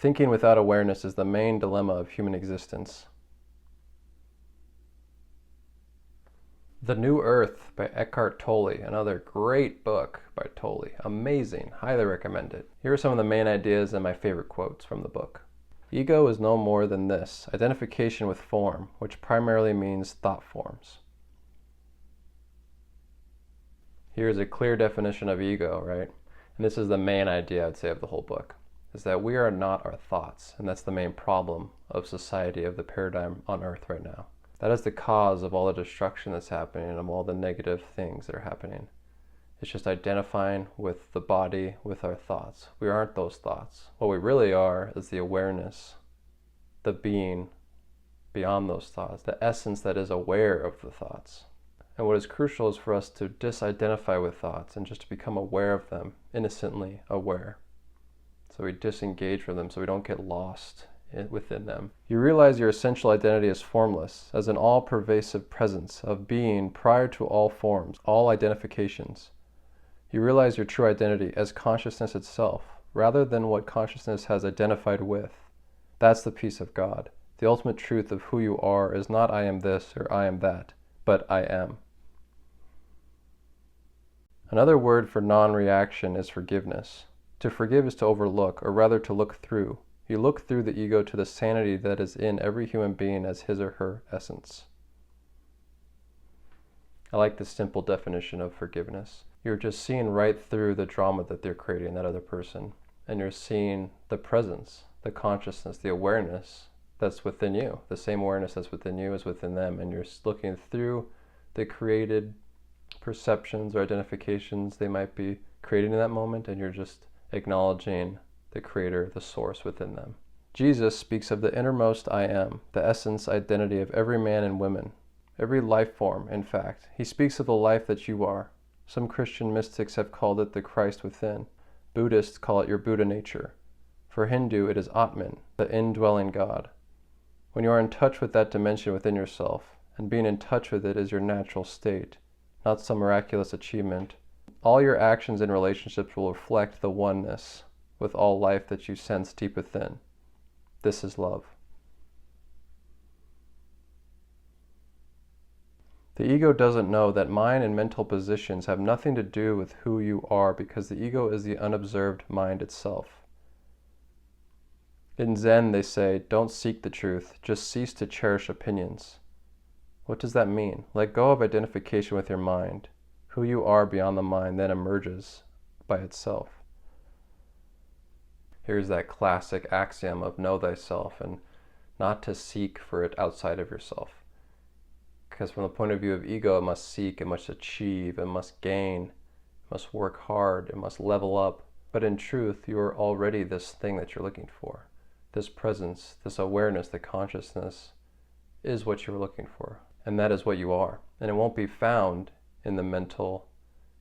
Thinking without awareness is the main dilemma of human existence. The New Earth by Eckhart Tolle, another great book by Tolle. Amazing, highly recommend it. Here are some of the main ideas and my favorite quotes from the book. Ego is no more than this, identification with form, which primarily means thought forms. Here's a clear definition of ego, right? And this is the main idea, I'd say, of the whole book, is that we are not our thoughts, and that's the main problem of society, of the paradigm on Earth right now. That is the cause of all the destruction that's happening and of all the negative things that are happening. It's just identifying with the body, with our thoughts. We aren't those thoughts. What we really are is the awareness, the being beyond those thoughts, the essence that is aware of the thoughts. And what is crucial is for us to disidentify with thoughts and just to become aware of them, innocently aware. So we disengage from them so we don't get lost within them. You realize your essential identity is formless, as an all-pervasive presence of being prior to all forms, all identifications. You realize your true identity as consciousness itself, rather than what consciousness has identified with. That's the peace of God. The ultimate truth of who you are is not I am this or I am that, but I am. Another word for non-reaction is forgiveness. To forgive is to overlook, or rather to look through. You look through the ego to the sanity that is in every human being as his or her essence. I like this simple definition of forgiveness. You're just seeing right through the drama that they're creating, that other person. And you're seeing the presence, the consciousness, the awareness that's within you. The same awareness that's within you is within them. And you're looking through the created perceptions or identifications they might be creating in that moment, and you're just acknowledging the creator, the source within them. Jesus speaks of the innermost I am, the essence, identity of every man and woman, every life form, in fact. He speaks of the life that you are. Some Christian mystics have called it the Christ within. Buddhists call it your Buddha nature. For Hindu, it is Atman, the indwelling God. When you are in touch with that dimension within yourself, and being in touch with it is your natural state, not some miraculous achievement, all your actions and relationships will reflect the oneness with all life that you sense deep within. This is love. The ego doesn't know that mind and mental positions have nothing to do with who you are, because the ego is the unobserved mind itself. In Zen, they say, don't seek the truth, just cease to cherish opinions. What does that mean? Let go of identification with your mind. Who you are beyond the mind then emerges by itself. Here's that classic axiom of know thyself, and not to seek for it outside of yourself. Because from the point of view of ego, it must seek, it must achieve, it must gain, it must work hard, it must level up. But in truth, you are already this thing that you're looking for. This presence, this awareness, the consciousness is what you're looking for. And that is what you are. And it won't be found in the mental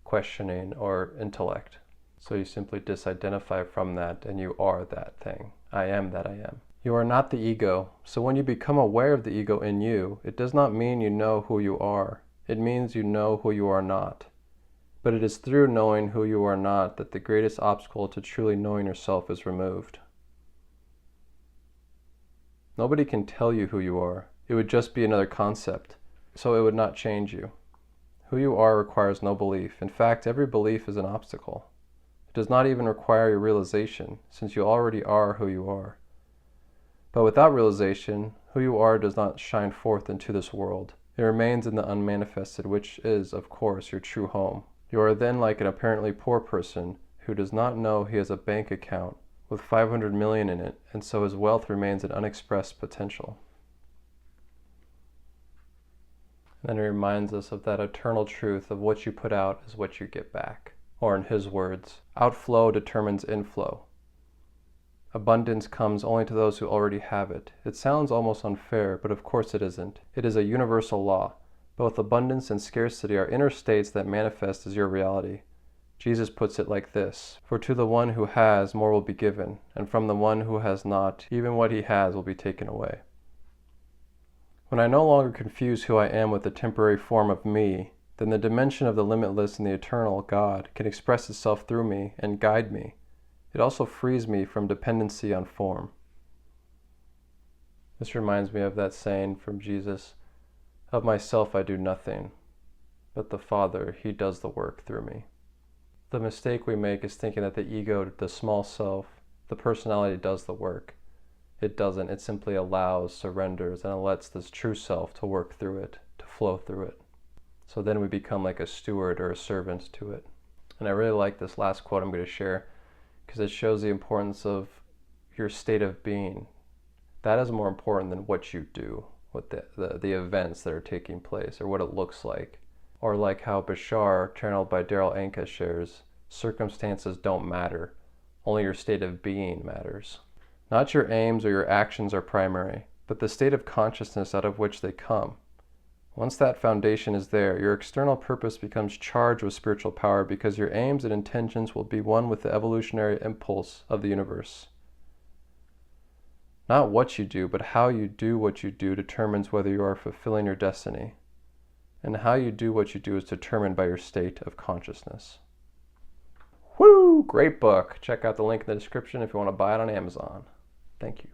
questioning or intellect. So you simply disidentify from that, and you are that thing. I am that I am. You are not the ego. So when you become aware of the ego in you, it does not mean you know who you are. It means you know who you are not. But it is through knowing who you are not that the greatest obstacle to truly knowing yourself is removed. Nobody can tell you who you are. It would just be another concept, so it would not change you. Who you are requires no belief. In fact, every belief is an obstacle. It does not even require your realization, since you already are who you are. But without realization, who you are does not shine forth into this world. It remains in the unmanifested, which is, of course, your true home. You are then like an apparently poor person who does not know he has a bank account with 500 million in it, and so his wealth remains an unexpressed potential. And then it reminds us of that eternal truth of what you put out is what you get back. Or in his words, outflow determines inflow. Abundance comes only to those who already have it. It sounds almost unfair, but of course it isn't. It is a universal law. Both abundance and scarcity are inner states that manifest as your reality. Jesus puts it like this: for to the one who has, more will be given, and from the one who has not, even what he has will be taken away. When I no longer confuse who I am with the temporary form of me, then the dimension of the limitless and the eternal God can express itself through me and guide me. It also frees me from dependency on form. This reminds me of that saying from Jesus, "Of myself I do nothing, but the Father, He does the work through me." The mistake we make is thinking that the ego, the small self, the personality does the work. It doesn't. It simply allows, surrenders, and it lets this true self to work through it, to flow through it. So then we become like a steward or a servant to it. And I really like this last quote I'm going to share because it shows the importance of your state of being. That is more important than what you do, what the events that are taking place or what it looks like. Or like how Bashar, channeled by Daryl Anka, shares, circumstances don't matter. Only your state of being matters. Not your aims or your actions are primary, but the state of consciousness out of which they come. Once that foundation is there, your external purpose becomes charged with spiritual power because your aims and intentions will be one with the evolutionary impulse of the universe. Not what you do, but how you do what you do determines whether you are fulfilling your destiny. And how you do what you do is determined by your state of consciousness. Woo! Great book. Check out the link in the description if you want to buy it on Amazon. Thank you.